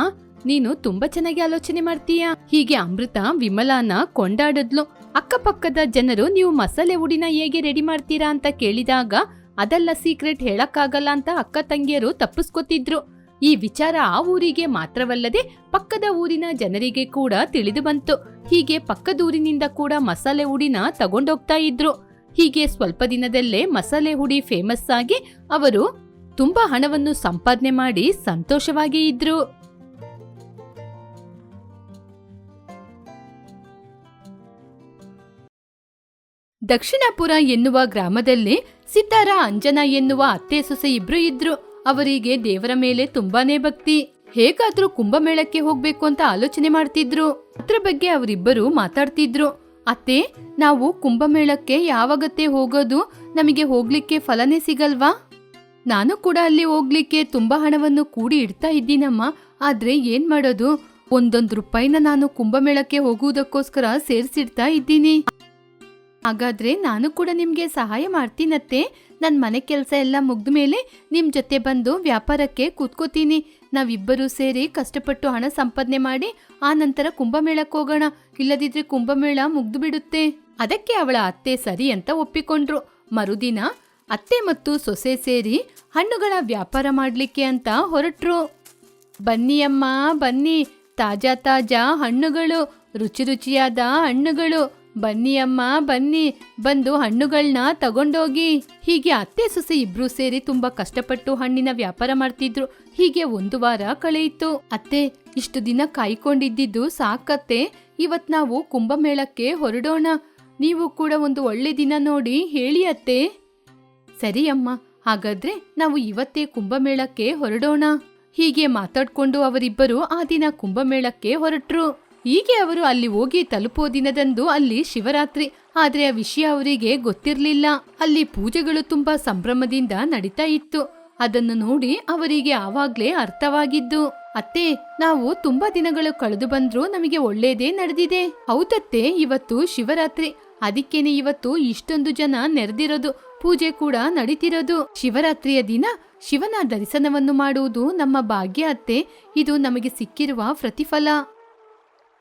ನೀನು ತುಂಬಾ ಚೆನ್ನಾಗಿ ಆಲೋಚನೆ ಮಾಡ್ತೀಯ. ಹೀಗೆ ಅಮೃತ ವಿಮಲಾನ ಕೊಂಡಾಡಿದ್ಲು. ಅಕ್ಕಪಕ್ಕದ ಜನರು ನೀವು ಮಸಾಲೆ ಹುಡಿನ ಹೇಗೆ ರೆಡಿ ಮಾಡ್ತೀರಾ ಅಂತ ಕೇಳಿದಾಗ ಅದೆಲ್ಲ ಸೀಕ್ರೆಟ್ ಹೇಳಕ್ಕಾಗಲ್ಲ ಅಂತ ಅಕ್ಕ ತಂಗಿಯರು ತಪ್ಪಿಸ್ಕೊತಿದ್ರು. ಈ ವಿಚಾರ ಆ ಊರಿಗೆ ಮಾತ್ರವಲ್ಲದೆ ಪಕ್ಕದ ಊರಿನ ಜನರಿಗೆ ಕೂಡ ತಿಳಿದು ಬಂತು. ಹೀಗೆ ಪಕ್ಕದೂರಿನಿಂದ ಕೂಡ ಮಸಾಲೆ ಹುಡಿನ ತಗೊಂಡೋಗ್ತಾ ಇದ್ರು. ಹೀಗೆ ಸ್ವಲ್ಪ ದಿನದಲ್ಲೇ ಮಸಾಲೆ ಹುಡಿ ಫೇಮಸ್ ಆಗಿ ಅವರು ತುಂಬಾ ಹಣವನ್ನು ಸಂಪಾದನೆ ಮಾಡಿ ಸಂತೋಷವಾಗಿ ಇದ್ರು. ದಕ್ಷಿಣಪುರ ಎನ್ನುವ ಗ್ರಾಮದಲ್ಲಿ ಸಿತಾರ ಅಂಜನಾ ಎನ್ನುವ ಅತ್ತೆ ಸೊಸೆ ಇಬ್ರು ಇದ್ರು. ಅವರಿಗೆ ದೇವರ ಮೇಲೆ ತುಂಬಾನೇ ಭಕ್ತಿ. ಹೇಗಾದ್ರೂ ಕುಂಭಮೇಳಕ್ಕೆ ಹೋಗ್ಬೇಕು ಅಂತ ಆಲೋಚನೆ ಮಾಡ್ತಿದ್ರು. ಅದ್ರ ಬಗ್ಗೆ ಅವರಿಬ್ಬರು ಮಾತಾಡ್ತಿದ್ರು. ಅತ್ತೆ, ನಾವು ಕುಂಭಮೇಳಕ್ಕೆ ಯಾವಾಗತ್ತೆ ಹೋಗೋದು? ನಮಗೆ ಹೋಗ್ಲಿಕ್ಕೆ ಫಲನೇ ಸಿಗಲ್ವಾ? ನಾನು ಕೂಡ ಅಲ್ಲಿ ಹೋಗ್ಲಿಕ್ಕೆ ತುಂಬಾ ಹಣವನ್ನು ಕೂಡಿ ಇಡ್ತಾ ಇದ್ದೀನಮ್ಮ. ಆದ್ರೆ ಏನ್ ಮಾಡೋದು, ಒಂದೊಂದು ರೂಪಾಯಿನ ನಾನು ಕುಂಭಮೇಳಕ್ಕೆ ಹೋಗುವುದಕ್ಕೋಸ್ಕರ ಸೇರ್ಸಿಡ್ತಾ ಇದ್ದೀನಿ. ಹಾಗಾದ್ರೆ ನಾನು ಕೂಡ ನಿಮ್ಗೆ ಸಹಾಯ ಮಾಡ್ತೀನತ್ತೆ. ನನ್ ಮನೆ ಕೆಲಸ ಎಲ್ಲ ಮುಗ್ದ ಮೇಲೆ ನಿಮ್ ಜೊತೆ ಬಂದು ವ್ಯಾಪಾರಕ್ಕೆ ಕೂತ್ಕೋತೀನಿ. ನಾವಿಬ್ಬರು ಸೇರಿ ಕಷ್ಟಪಟ್ಟು ಹಣ ಸಂಪಾದನೆ ಮಾಡಿ ಆ ನಂತರ ಕುಂಭಮೇಳಕ್ಕೆ ಹೋಗೋಣ. ಇಲ್ಲದಿದ್ರೆ ಕುಂಭಮೇಳ ಮುಗ್ದು ಬಿಡುತ್ತೆ. ಅದಕ್ಕೆ ಅವಳ ಅತ್ತೆ ಸರಿ ಅಂತ ಒಪ್ಪಿಕೊಂಡ್ರು. ಮರುದಿನ ಅತ್ತೆ ಮತ್ತು ಸೊಸೆ ಸೇರಿ ಹಣ್ಣುಗಳ ವ್ಯಾಪಾರ ಮಾಡ್ಲಿಕ್ಕೆ ಅಂತ ಹೊರಟ್ರು. ಬನ್ನಿ ಅಮ್ಮ ಬನ್ನಿ, ತಾಜಾ ತಾಜಾ ಹಣ್ಣುಗಳು, ರುಚಿ ರುಚಿಯಾದ ಹಣ್ಣುಗಳು. ಬನ್ನಿ ಅಮ್ಮ ಬನ್ನಿ, ಬಂದು ಹಣ್ಣುಗಳನ್ನ ತಗೊಂಡೋಗಿ. ಹೀಗೆ ಅತ್ತೆ ಸೊಸೆ ಇಬ್ರು ಸೇರಿ ತುಂಬಾ ಕಷ್ಟಪಟ್ಟು ಹಣ್ಣಿನ ವ್ಯಾಪಾರ ಮಾಡ್ತಿದ್ರು. ಹೀಗೆ 1 ವಾರ ಕಳೆಯಿತು. ಅತ್ತೆ, ಇಷ್ಟು ದಿನ ಕಾಯ್ಕೊಂಡಿದ್ದು ಸಾಕತ್ತೆ. ಇವತ್ ನಾವು ಕುಂಭಮೇಳಕ್ಕೆ ಹೊರಡೋಣ. ನೀವು ಕೂಡ ಒಂದು ಒಳ್ಳೆ ದಿನ ನೋಡಿ ಹೇಳಿ ಅತ್ತೆ. ಸರಿ ಅಮ್ಮ, ಹಾಗಾದ್ರೆ ನಾವು ಇವತ್ತೇ ಕುಂಭಮೇಳಕ್ಕೆ ಹೊರಡೋಣ. ಹೀಗೆ ಮಾತಾಡ್ಕೊಂಡು ಅವರಿಬ್ಬರು ಆ ದಿನ ಕುಂಭಮೇಳಕ್ಕೆ ಹೊರಟ್ರು. ಹೀಗೆ ಅವರು ಅಲ್ಲಿ ಹೋಗಿ ತಲುಪೋ ದಿನದಂದು ಅಲ್ಲಿ ಶಿವರಾತ್ರಿ. ಆದ್ರೆ ಆ ವಿಷಯ ಅವರಿಗೆ ಗೊತ್ತಿರ್ಲಿಲ್ಲ. ಅಲ್ಲಿ ಪೂಜೆಗಳು ತುಂಬಾ ಸಂಭ್ರಮದಿಂದ ನಡೀತಾ ಇತ್ತು. ಅದನ್ನು ನೋಡಿ ಅವರಿಗೆ ಆವಾಗ್ಲೇ ಅರ್ಥವಾಗಿದ್ದು, ಅತ್ತೆ, ನಾವು ತುಂಬಾ ದಿನಗಳು ಕಳೆದು ಬಂದ್ರು ನಮಗೆ ಒಳ್ಳೇದೇ ನಡೆದಿದೆ. ಹೌದತ್ತೆ, ಇವತ್ತು ಶಿವರಾತ್ರಿ. ಅದಕ್ಕೇನೆ ಇವತ್ತು ಇಷ್ಟೊಂದು ಜನ ನೆರೆದಿರೋದು, ಪೂಜೆ ಕೂಡ ನಡೀತಿರೋದು. ಶಿವರಾತ್ರಿಯ ದಿನ ಶಿವನ ದರ್ಶನವನ್ನು ಮಾಡುವುದು ನಮ್ಮ ಭಾಗ್ಯ ಅತ್ತೆ. ಇದು ನಮಗೆ ಸಿಕ್ಕಿರುವ ಪ್ರತಿಫಲ.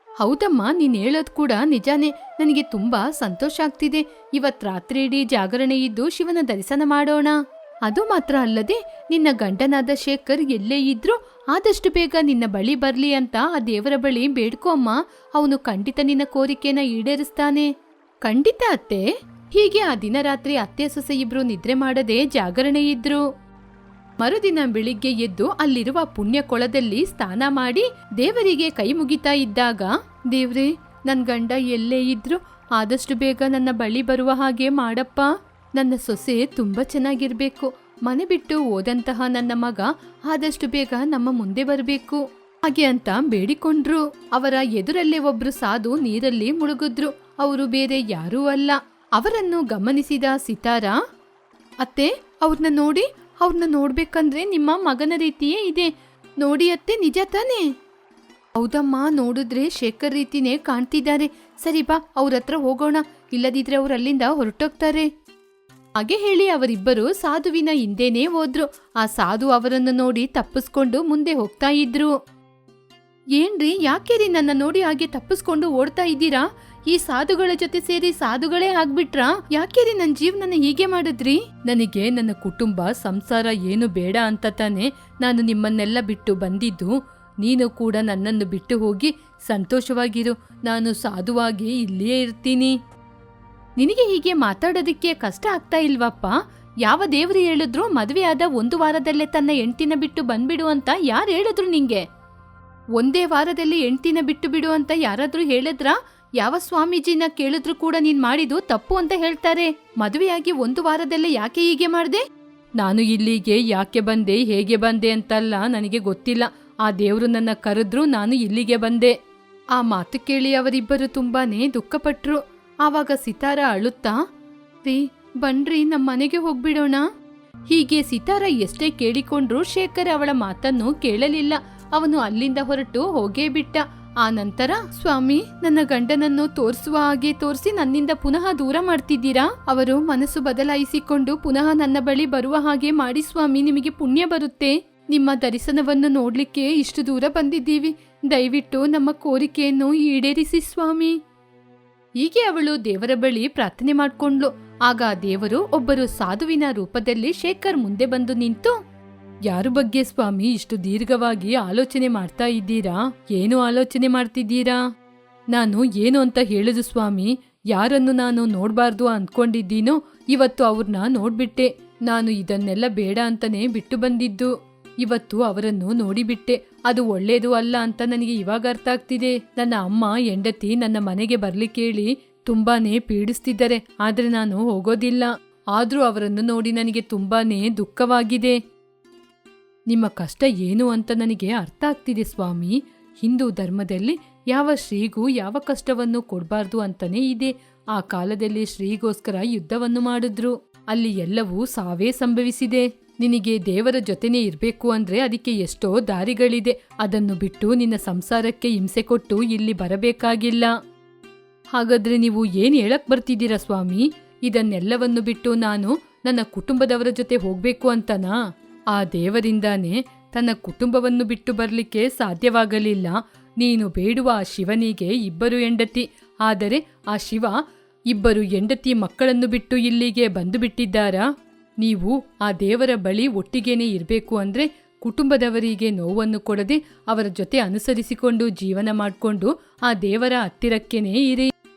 ಹೌದಮ್ಮ, ನೀನ್ ಹೇಳೋದ್ ಕೂಡ ನಿಜಾನೇ. ನನಗೆ ತುಂಬಾ ಸಂತೋಷ ಆಗ್ತಿದೆ. ಇವತ್ ರಾತ್ರಿ ಇಡೀ ಜಾಗರಣೆ ಇದ್ದು ಶಿವನ ದರ್ಶನ ಮಾಡೋಣ. ಅದು ಮಾತ್ರ ಅಲ್ಲದೆ ನಿನ್ನ ಗಂಡನಾದ ಶೇಖರ್ ಎಲ್ಲೇ ಇದ್ರೂ ಆದಷ್ಟು ಬೇಗ ನಿನ್ನ ಬಳಿ ಬರ್ಲಿ ಅಂತ ಆ ದೇವರ ಬಳಿ ಬೇಡ್ಕೊ ಅಮ್ಮ. ಅವನು ಖಂಡಿತ ನಿನ್ನ ಕೋರಿಕೆನ ಈಡೇರಿಸ್ತಾನೆ. ಖಂಡಿತ ಅತ್ತೆ. ಹೀಗೆ ಆ ದಿನ ರಾತ್ರಿ ಅತ್ತೆ ಸೊಸೆ ಇಬ್ರು ನಿದ್ರೆ ಮಾಡದೆ ಜಾಗರಣೆ ಇದ್ರು. ಮರುದಿನ ಬೆಳಿಗ್ಗೆ ಎದ್ದು ಅಲ್ಲಿರುವ ಪುಣ್ಯ ಕೊಳದಲ್ಲಿ ಸ್ನಾನ ಮಾಡಿ ದೇವರಿಗೆ ಕೈ ಮುಗಿತಾ ಇದ್ದಾಗ, ದೇವ್ರೇ, ನನ್ ಗಂಡ ಎಲ್ಲೇ ಇದ್ರು ಆದಷ್ಟು ಬೇಗ ನನ್ನ ಬಳಿ ಬರುವ ಹಾಗೆ ಮಾಡಪ್ಪ. ನನ್ನ ಸೊಸೆ ತುಂಬಾ ಚೆನ್ನಾಗಿರ್ಬೇಕು. ಮನೆ ಬಿಟ್ಟು ಹೋದಂತಹ ನನ್ನ ಮಗ ಆದಷ್ಟು ಬೇಗ ನಮ್ಮ ಮುಂದೆ ಬರಬೇಕು ಹಾಗೆ ಅಂತ ಬೇಡಿಕೊಂಡ್ರು. ಅವರ ಎದುರಲ್ಲೇ ಒಬ್ರು ಸಾಧು ನೀರಲ್ಲಿ ಮುಳುಗಿದ್ರು. ಅವರು ಬೇರೆ ಯಾರೂ ಅಲ್ಲ. ಅವರನ್ನು ಗಮನಿಸಿದ ಸಿತಾರ, ಅತ್ತೆ, ಅವ್ರನ್ನ ನೋಡ್ಬೇಕಂದ್ರೆ ನಿಮ್ಮ ಮಗನ ರೀತಿಯೇ ಇದೆ ನೋಡಿ ಅತ್ತೆ, ನಿಜ ತಾನೇ? ಹೌದಮ್ಮ, ನೋಡಿದ್ರೆ ಶೇಖರ್ ರೀತಿನೇ ಕಾಣ್ತಿದ್ದಾರೆ. ಸರಿ ಬಾ, ಅವ್ರ ಹತ್ರ ಹೋಗೋಣ. ಇಲ್ಲದಿದ್ರೆ ಅವ್ರು ಅಲ್ಲಿಂದ ಹೊರಟೋಗ್ತಾರೆ. ಹಾಗೆ ಹೇಳಿ ಅವರಿಬ್ಬರು ಸಾಧುವಿನ ಹಿಂದೆನೇ ಹೋದ್ರು. ಆ ಸಾಧು ಅವರನ್ನು ನೋಡಿ ತಪ್ಪಿಸ್ಕೊಂಡು ಮುಂದೆ ಹೋಗ್ತಾ ಇದ್ರು. ಏನ್ರಿ, ಯಾಕೆ ನನ್ನ ನೋಡಿ ಹಾಗೆ ತಪ್ಪಿಸ್ಕೊಂಡು ಓಡ್ತಾ ಇದ್ದೀರಾ? ಈ ಸಾಧುಗಳ ಜೊತೆ ಸೇರಿ ಸಾಧುಗಳೇ ಆಗ್ಬಿಟ್ರಾ? ಯಾಕೆ ನನ್ನ ಜೀವನನ ಹೀಗೆ ಮಾಡಿದ್ರಿ? ನನಗೆ ನನ್ನ ಕುಟುಂಬ ಸಂಸಾರ ಏನು ಬೇಡ ಅಂತ ತಾನೆ ನಾನು ನಿಮ್ಮನ್ನೆಲ್ಲ ಬಿಟ್ಟು ಬಂದಿದ್ದು. ನೀನು ಕೂಡ ನನ್ನನ್ನು ಬಿಟ್ಟು ಹೋಗಿ ಸಂತೋಷವಾಗಿರು. ನಾನು ಸಾಧುವಾಗಿ ಇಲ್ಲಿಯೇ ಇರ್ತೀನಿ. ನಿನಗೆ ಹೀಗೆ ಮಾತಾಡೋದಕ್ಕೆ ಕಷ್ಟ ಆಗ್ತಾ ಇಲ್ವಪ್ಪ? ಯಾವ ದೇವರು ಹೇಳಿದ್ರು ಮದುವೆ ಆದ 1 ವಾರದಲ್ಲೇ ತನ್ನ ಹೆಂಡ್ತಿನ ಬಿಟ್ಟು ಬಂದ್ಬಿಡು ಅಂತ? ಯಾರು ಹೇಳಿದ್ರು ನಿಂಗೆ? 1 ವಾರದಲ್ಲಿ ಹೆಂಡ್ತಿನ ಬಿಟ್ಟು ಬಿಡು ಅಂತ ಯಾರಾದ್ರೂ ಹೇಳಿದ್ರಾ? ಯಾವ ಸ್ವಾಮೀಜಿನ ಕೇಳಿದ್ರು ಕೂಡ ನೀನ್ ಮಾಡಿದ್ದು ತಪ್ಪು ಅಂತ ಹೇಳ್ತಾರೆ. ಮದುವೆಯಾಗಿ 1 ವಾರದಲ್ಲೇ ಯಾಕೆ ಹೀಗೆ ಮಾಡ್ದೆ? ನಾನು ಇಲ್ಲಿಗೆ ಯಾಕೆ ಬಂದೆ, ಹೇಗೆ ಬಂದೆ ಅಂತಲ್ಲ ನನಗೆ ಗೊತ್ತಿಲ್ಲ. ಆ ದೇವ್ರು ನನ್ನ ಕರೆದ್ರು, ನಾನು ಇಲ್ಲಿಗೆ ಬಂದೆ. ಆ ಮಾತು ಕೇಳಿ ಅವರಿಬ್ಬರು ತುಂಬಾನೇ ದುಃಖಪಟ್ರು. ಆವಾಗ ಸಿತಾರ ಅಳುತ್ತಾ, ರೀ ಬನ್ರಿ, ನಮ್ಮ ಮನೆಗೆ ಹೋಗ್ಬಿಡೋಣ. ಹೀಗೆ ಸಿತಾರ ಎಷ್ಟೇ ಕೇಳಿಕೊಂಡ್ರು ಶೇಖರ್ ಅವಳ ಮಾತನ್ನು ಕೇಳಲಿಲ್ಲ. ಅವನು ಅಲ್ಲಿಂದ ಹೊರಟು ಹೋಗೇ ಬಿಟ್ಟ. ಆ ನಂತರ, ಸ್ವಾಮಿ, ನನ್ನ ಗಂಡನನ್ನು ತೋರಿಸುವ ಹಾಗೆ ತೋರಿಸಿ ನನ್ನಿಂದ ಪುನಃ ದೂರ ಮಾಡ್ತಿದ್ದೀರಾ? ಅವರು ಮನಸ್ಸು ಬದಲಾಯಿಸಿಕೊಂಡು ಪುನಃ ನನ್ನ ಬಳಿ ಬರುವ ಹಾಗೆ ಮಾಡಿ ಸ್ವಾಮಿ, ನಿಮಗೆ ಪುಣ್ಯ ಬರುತ್ತೆ. ನಿಮ್ಮ ದರ್ಶನವನ್ನು ನೋಡ್ಲಿಕ್ಕೆ ಇಷ್ಟು ದೂರ ಬಂದಿದ್ದೀವಿ. ದಯವಿಟ್ಟು ನಮ್ಮ ಕೋರಿಕೆಯನ್ನು ಈಡೇರಿಸಿ ಸ್ವಾಮಿ. ಹೀಗೆ ಅವಳು ದೇವರ ಬಳಿ ಪ್ರಾರ್ಥನೆ ಮಾಡ್ಕೊಂಡ್ಲು. ಆಗ ದೇವರು ಒಬ್ಬರು ಸಾಧುವಿನ ರೂಪದಲ್ಲಿ ಶೇಖರ್ ಮುಂದೆ ಬಂದು ನಿಂತು, ಯಾರ ಬಗ್ಗೆ ಸ್ವಾಮಿ ಇಷ್ಟು ದೀರ್ಘವಾಗಿ ಆಲೋಚನೆ ಮಾಡ್ತಾ ಇದ್ದೀರಾ? ಏನು ಆಲೋಚನೆ ಮಾಡ್ತಿದ್ದೀರಾ? ನಾನು ಏನು ಅಂತ ಹೇಳುದು ಸ್ವಾಮಿ. ಯಾರನ್ನು ನಾನು ನೋಡ್ಬಾರ್ದು ಅಂದ್ಕೊಂಡಿದ್ದೀನೋ ಇವತ್ತು ಅವ್ರನ್ನ ನೋಡ್ಬಿಟ್ಟೆ. ನಾನು ಇದನ್ನೆಲ್ಲ ಬೇಡ ಅಂತಾನೆ ಬಿಟ್ಟು ಬಂದಿದ್ದು. ಇವತ್ತು ಅವರನ್ನು ನೋಡಿಬಿಟ್ಟೆ. ಅದು ಒಳ್ಳೇದು ಅಲ್ಲ ಅಂತ ನನಗೆ ಇವಾಗ ಅರ್ಥ ಆಗ್ತಿದೆ. ನನ್ನ ಅಮ್ಮ ಹೆಂಡತಿ ನನ್ನ ಮನೆಗೆ ಬರ್ಲಿಕ್ಕೆ ಹೇಳಿ ತುಂಬಾನೇ ಪೀಡಿಸ್ತಿದ್ದಾರೆ. ಆದ್ರೆ ನಾನು ಹೋಗೋದಿಲ್ಲ. ಆದ್ರೂ ಅವರನ್ನು ನೋಡಿ ನನಗೆ ತುಂಬಾನೇ ದುಃಖವಾಗಿದೆ. ನಿಮ್ಮ ಕಷ್ಟ ಏನು ಅಂತ ನನಗೆ ಅರ್ಥ ಆಗ್ತಿದೆ ಸ್ವಾಮಿ. ಹಿಂದೂ ಧರ್ಮದಲ್ಲಿ ಯಾವ ಶ್ರೀಗೂ ಯಾವ ಕಷ್ಟವನ್ನು ಕೊಡಬಾರ್ದು ಅಂತಾನೆ ಇದೆ. ಆ ಕಾಲದಲ್ಲಿ ಶ್ರೀಗೋಸ್ಕರ ಯುದ್ಧವನ್ನು ಮಾಡಿದ್ರು. ಅಲ್ಲಿ ಎಲ್ಲವೂ ಸಾವೇ ಸಂಭವಿಸಿದೆ. ನಿನಗೆ ದೇವರ ಜೊತೆನೇ ಇರಬೇಕು ಅಂದ್ರೆ ಅದಕ್ಕೆ ಎಷ್ಟೋ ದಾರಿಗಳಿದೆ. ಅದನ್ನು ಬಿಟ್ಟು ನಿನ್ನ ಸಂಸಾರಕ್ಕೆ ಹಿಂಸೆ ಕೊಟ್ಟು ಇಲ್ಲಿ ಬರಬೇಕಾಗಿಲ್ಲ. ಹಾಗಾದ್ರೆ ನೀವು ಏನ್ ಹೇಳಕ್ ಬರ್ತಿದ್ದೀರಾ ಸ್ವಾಮಿ? ಇದನ್ನೆಲ್ಲವನ್ನು ಬಿಟ್ಟು ನಾನು ನನ್ನ ಕುಟುಂಬದವರ ಜೊತೆ ಹೋಗ್ಬೇಕು ಅಂತನಾ? ಆ ದೇವರಿಂದಾನೇ ತನ್ನ ಕುಟುಂಬವನ್ನು ಬಿಟ್ಟು ಬರ್ಲಿಕ್ಕೆ ಸಾಧ್ಯವಾಗಲಿಲ್ಲ. ನೀನು ಬೇಡುವ ಆ ಶಿವನಿಗೆ 2 ಹೆಂಡತಿ. ಆದರೆ ಆ ಶಿವ 2 ಹೆಂಡತಿ ಮಕ್ಕಳನ್ನು ಬಿಟ್ಟು ಇಲ್ಲಿಗೆ ಬಂದು ಬಿಟ್ಟಿದ್ದಾರಾ? ನೀವು ಆ ದೇವರ ಬಳಿ ಒಟ್ಟಿಗೇನೆ ಇರಬೇಕು ಅಂದ್ರೆ ಕುಟುಂಬದವರಿಗೆ ನೋವನ್ನು ಕೊಡದೆ ಅವರ ಜೊತೆ ಅನುಸರಿಸಿಕೊಂಡು ಜೀವನ ಮಾಡಿಕೊಂಡು ಆ ದೇವರ ಹತ್ತಿರಕ್ಕೇನೆ ಇರಿ.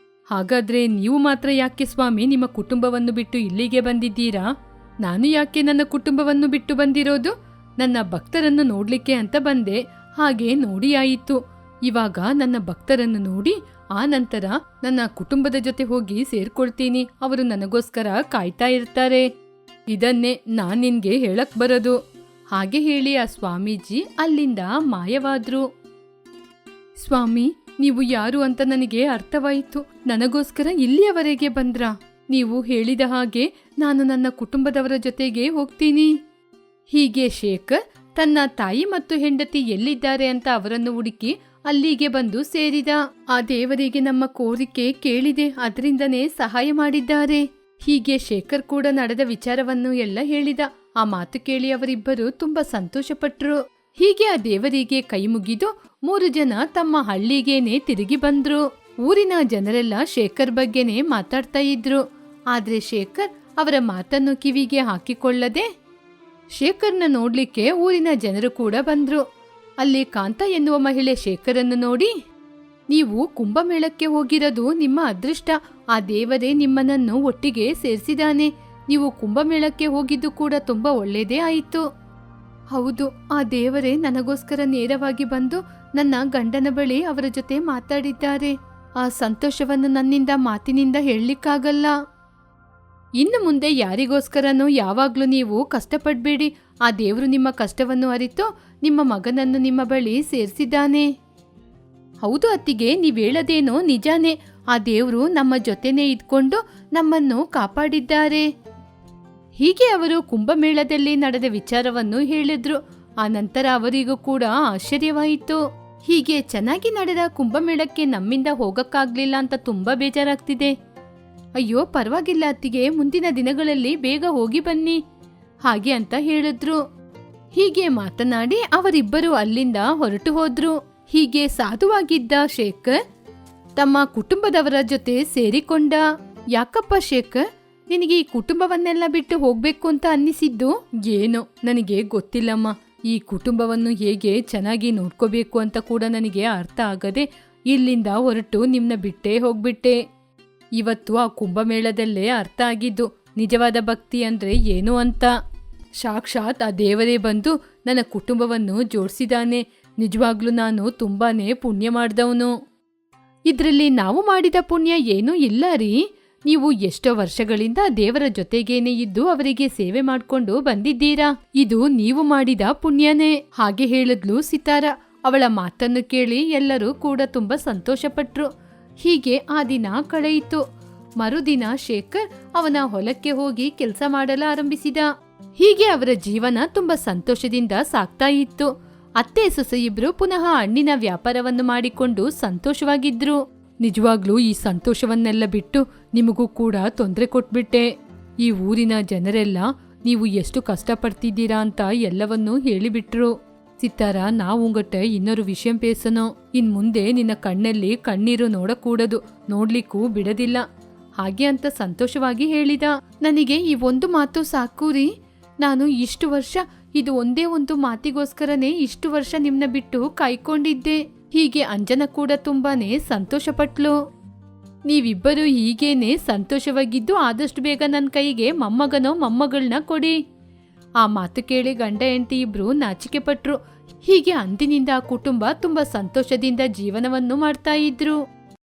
ಹಾಗಾದ್ರೆ ನೀವು ಮಾತ್ರ ಯಾಕೆ ಸ್ವಾಮಿ ನಿಮ್ಮ ಕುಟುಂಬವನ್ನು ಬಿಟ್ಟು ಇಲ್ಲಿಗೆ ಬಂದಿದ್ದೀರಾ? ನಾನು ಯಾಕೆ ನನ್ನ ಕುಟುಂಬವನ್ನು ಬಿಟ್ಟು ಬಂದಿರೋದು? ನನ್ನ ಭಕ್ತರನ್ನು ನೋಡ್ಲಿಕ್ಕೆ ಅಂತ ಬಂದೆ. ಹಾಗೆ ನೋಡಿ ಆಯಿತು. ಇವಾಗ ನನ್ನ ಭಕ್ತರನ್ನು ನೋಡಿ ಆ ನಂತರ ನನ್ನ ಕುಟುಂಬದ ಜೊತೆ ಹೋಗಿ ಸೇರ್ಕೊಳ್ತೀನಿ. ಅವರು ನನಗೋಸ್ಕರ ಕಾಯ್ತಾ ಇರ್ತಾರೆ. ಇದನ್ನೇ ನಾನ್ ನಿನ್ಗೆ ಹೇಳಕ್ ಬರೋದು. ಹಾಗೆ ಹೇಳಿ ಆ ಸ್ವಾಮೀಜಿ ಅಲ್ಲಿಂದ ಮಾಯವಾದ್ರು. ಸ್ವಾಮಿ, ನೀವು ಯಾರು ಅಂತ ನನಗೆ ಅರ್ಥವಾಯಿತು. ನನಗೋಸ್ಕರ ಇಲ್ಲಿಯವರೆಗೆ ಬಂದ್ರ? ನೀವು ಹೇಳಿದ ಹಾಗೆ ನಾನು ನನ್ನ ಕುಟುಂಬದವರ ಜೊತೆಗೆ ಹೋಗ್ತೀನಿ. ಹೀಗೆ ಶೇಖರ್ ತನ್ನ ತಾಯಿ ಮತ್ತು ಹೆಂಡತಿ ಎಲ್ಲಿದ್ದಾರೆ ಅಂತ ಅವರನ್ನು ಹುಡುಕಿ ಅಲ್ಲಿಗೆ ಬಂದು ಸೇರಿದ. ಆ ದೇವರಿಗೆ ನಮ್ಮ ಕೋರಿಕೆ ಕೇಳಿದೆ, ಅದರಿಂದನೇ ಸಹಾಯ ಮಾಡಿದ್ದಾರೆ. ಹೀಗೆ ಶೇಖರ್ ಕೂಡ ನಡೆದ ವಿಚಾರವನ್ನು ಎಲ್ಲ ಹೇಳಿದ. ಆ ಮಾತು ಕೇಳಿ ಅವರಿಬ್ಬರು ತುಂಬಾ ಸಂತೋಷಪಟ್ರು. ಹೀಗೆ ಆ ದೇವರಿಗೆ ಕೈ ಮುಗಿದು 3 ಜನ ತಮ್ಮ ಹಳ್ಳಿಗೇನೆ ತಿರುಗಿ ಬಂದ್ರು. ಊರಿನ ಜನರೆಲ್ಲ ಶೇಖರ್ ಬಗ್ಗೆನೆ ಮಾತಾಡ್ತಾ ಇದ್ರು. ಆದ್ರೆ ಶೇಖರ್ ಅವರ ಮಾತನ್ನು ಕಿವಿಗೆ ಹಾಕಿಕೊಳ್ಳದೆ ಶೇಖರ್ನ ನೋಡ್ಲಿಕ್ಕೆ ಊರಿನ ಜನರು ಕೂಡ ಬಂದ್ರು. ಅಲ್ಲಿ ಕಾಂತ ಎನ್ನುವ ಮಹಿಳೆ ಶೇಖರನ್ನು ನೋಡಿ, ನೀವು ಕುಂಭಮೇಳಕ್ಕೆ ಹೋಗಿರೋದು ನಿಮ್ಮ ಅದೃಷ್ಟ. ಆ ದೇವರೇ ನಿಮ್ಮನನ್ನು ಒಟ್ಟಿಗೆ ಸೇರಿಸಿದಾನೆ. ನೀವು ಕುಂಭಮೇಳಕ್ಕೆ ಹೋಗಿದ್ದು ಕೂಡ ತುಂಬಾ ಒಳ್ಳೇದೇ ಆಯಿತು. ಹೌದು, ಆ ದೇವರೇ ನನಗೋಸ್ಕರ ನೇರವಾಗಿ ಬಂದು ನನ್ನ ಗಂಡನ ಬಳಿ ಅವರ ಜೊತೆ ಮಾತಾಡಿದ್ದಾರೆ. ಆ ಸಂತೋಷವನ್ನು ನನ್ನಿಂದ ಮಾತಿನಿಂದ ಹೇಳಲಿಕ್ಕಾಗಲ್ಲ. ಇನ್ನು ಮುಂದೆ ಯಾರಿಗೋಸ್ಕರನೂ ಯಾವಾಗ್ಲೂ ನೀವು ಕಷ್ಟಪಡಬೇಡಿ. ಆ ದೇವರು ನಿಮ್ಮ ಕಷ್ಟವನ್ನು ಅರಿತು ನಿಮ್ಮ ಮಗನನ್ನು ನಿಮ್ಮ ಬಳಿ ಸೇರಿಸಿದ್ದಾನೆ. ಹೌದು ಅತ್ತಿಗೆ, ನೀವೇಳದೇನೋ ನಿಜಾನೇ. ಆ ದೇವರು ನಮ್ಮ ಜೊತೆನೇ ಇದ್ಕೊಂಡು ನಮ್ಮನ್ನು ಕಾಪಾಡಿದ್ದಾರೆ. ಹೀಗೆ ಅವರು ಕುಂಭಮೇಳದಲ್ಲಿ ನಡೆದ ವಿಚಾರವನ್ನು ಹೇಳಿದ್ರು. ಆ ನಂತರ ಅವರಿಗೂ ಕೂಡ ಆಶ್ಚರ್ಯವಾಯಿತು. ಹೀಗೆ ಚೆನ್ನಾಗಿ ನಡೆದ ಕುಂಭಮೇಳಕ್ಕೆ ನಮ್ಮಿಂದ ಹೋಗಕ್ಕಾಗ್ಲಿಲ್ಲ ಅಂತ ತುಂಬಾ ಬೇಜಾರಾಗ್ತಿದೆ. ಅಯ್ಯೋ ಪರವಾಗಿಲ್ಲ ಅತ್ತಿಗೆ, ಮುಂದಿನ ದಿನಗಳಲ್ಲಿ ಬೇಗ ಹೋಗಿ ಬನ್ನಿ ಹಾಗೆ ಅಂತ ಹೇಳಿದ್ರು. ಹೀಗೆ ಮಾತನಾಡಿ ಅವರಿಬ್ಬರು ಅಲ್ಲಿಂದ ಹೊರಟು ಹೋದ್ರು. ಹೀಗೆ ಸಾಧುವಾಗಿದ್ದ ಶೇಖರ್ ತಮ್ಮ ಕುಟುಂಬದವರ ಜೊತೆ ಸೇರಿಕೊಂಡ. ಯಾಕಪ್ಪ ಶೇಖರ್, ನಿನಗೆ ಈ ಕುಟುಂಬವನ್ನೆಲ್ಲ ಬಿಟ್ಟು ಹೋಗ್ಬೇಕು ಅಂತ ಅನ್ನಿಸಿದ್ದು? ಏನೋ ನನಗೆ ಗೊತ್ತಿಲ್ಲಮ್ಮ. ಈ ಕುಟುಂಬವನ್ನು ಹೇಗೆ ಚೆನ್ನಾಗಿ ನೋಡ್ಕೋಬೇಕು ಅಂತ ಕೂಡ ನನಗೆ ಅರ್ಥ ಆಗದೆ ಇಲ್ಲಿಂದ ಹೊರಟು ನಿಮ್ನ ಬಿಟ್ಟೇ ಹೋಗ್ಬಿಟ್ಟೆ. ಇವತ್ತು ಆ ಕುಂಭಮೇಳದಲ್ಲೇ ಅರ್ಥ ಆಗಿದ್ದು ನಿಜವಾದ ಭಕ್ತಿ ಅಂದ್ರೆ ಏನು ಅಂತ. ಸಾಕ್ಷಾತ್ ಆ ದೇವರೇ ಬಂದು ನನ್ನ ಕುಟುಂಬವನ್ನು ಜೋಡಿಸಿದಾನೆ. ನಿಜವಾಗ್ಲೂ ನಾನು ತುಂಬಾನೇ ಪುಣ್ಯ ಮಾಡಿದವನು. ಇದ್ರಲ್ಲಿ ನಾವು ಮಾಡಿದ ಪುಣ್ಯ ಏನೂ ಇಲ್ಲ ರೀ. ನೀವು ಎಷ್ಟೋ ವರ್ಷಗಳಿಂದ ದೇವರ ಜೊತೆಗೇನೆ ಇದ್ದು ಅವರಿಗೆ ಸೇವೆ ಮಾಡ್ಕೊಂಡು ಬಂದಿದ್ದೀರಾ. ಇದು ನೀವು ಮಾಡಿದ ಪುಣ್ಯನೇ. ಹಾಗೆ ಹೇಳಿದ್ಲು ಸಿತಾರ. ಅವಳ ಮಾತನ್ನು ಕೇಳಿ ಎಲ್ಲರೂ ಕೂಡ ತುಂಬಾ ಸಂತೋಷಪಟ್ರು. ಹೀಗೆ ಆ ದಿನ ಕಳೆಯಿತು. ಮರುದಿನ ಶೇಖರ್ ಅವನ ಹೊಲಕ್ಕೆ ಹೋಗಿ ಕೆಲಸ ಮಾಡಲು ಆರಂಭಿಸಿದ. ಹೀಗೆ ಅವರ ಜೀವನ ತುಂಬಾ ಸಂತೋಷದಿಂದ ಸಾಗ್ತಾ ಇತ್ತು. ಅತ್ತೆ ಸೊಸೆ ಇಬ್ರು ಪುನಃ ಹಣ್ಣಿನ ವ್ಯಾಪಾರವನ್ನು ಮಾಡಿಕೊಂಡು ಸಂತೋಷವಾಗಿದ್ರು. ನಿಜವಾಗ್ಲೂ ಈ ಸಂತೋಷವನ್ನೆಲ್ಲ ಬಿಟ್ಟು ನಿಮಗೂ ಕೂಡ ತೊಂದರೆ ಕೊಟ್ಬಿಟ್ಟೆ. ಈ ಊರಿನ ಜನರೆಲ್ಲ ನೀವು ಎಷ್ಟು ಕಷ್ಟಪಡ್ತಿದ್ದೀರಾ ಅಂತ ಎಲ್ಲವನ್ನೂ ಹೇಳಿಬಿಟ್ರು. ಸಿತಾರ, ನಾವು ಉಂಗಟ್ಟ ಇನ್ನೊರು ವಿಷಯ ಪೇಸನೋ. ಇನ್ ಮುಂದೆ ನಿನ್ನ ಕಣ್ಣಲ್ಲಿ ಕಣ್ಣೀರು ನೋಡಕೂಡದು, ನೋಡ್ಲಿಕ್ಕೂ ಬಿಡದಿಲ್ಲ ಹಾಗೆ ಅಂತ ಸಂತೋಷವಾಗಿ ಹೇಳಿದ. ನನಗೆ ಈ ಒಂದು ಮಾತು ಸಾಕೂರಿ. ನಾನು ಇಷ್ಟು ವರ್ಷ ಇದು ಒಂದೇ ಒಂದು ಮಾತಿಗೋಸ್ಕರನೇ ಇಷ್ಟು ವರ್ಷ ನಿಮ್ನ ಬಿಟ್ಟು ಕಾಯ್ಕೊಂಡಿದ್ದೆ. ಹೀಗೆ ಅಂಜನ ಕೂಡ ತುಂಬಾನೇ ಸಂತೋಷಪಟ್ಲು. ನೀವಿಬ್ಬರು ಹೀಗೇನೆ ಸಂತೋಷವಾಗಿದ್ದು ಆದಷ್ಟು ಬೇಗ ನನ್ನ ಕೈಗೆ ಮೊಮ್ಮಗನೋ ಮೊಮ್ಮಗಳನ್ನ ಕೊಡಿ. ಆ ಮಾತು ಕೇಳಿ ಗಂಡ ಹೆಂಡತಿ ಇಬ್ರು ನಾಚಿಕೆ ಪಟ್ರು. ಹೀಗೆ ಅಂದಿನಿಂದ ಆ ಕುಟುಂಬ ತುಂಬಾ ಸಂತೋಷದಿಂದ ಜೀವನವನ್ನು ಮಾಡ್ತಾ ಇದ್ರು.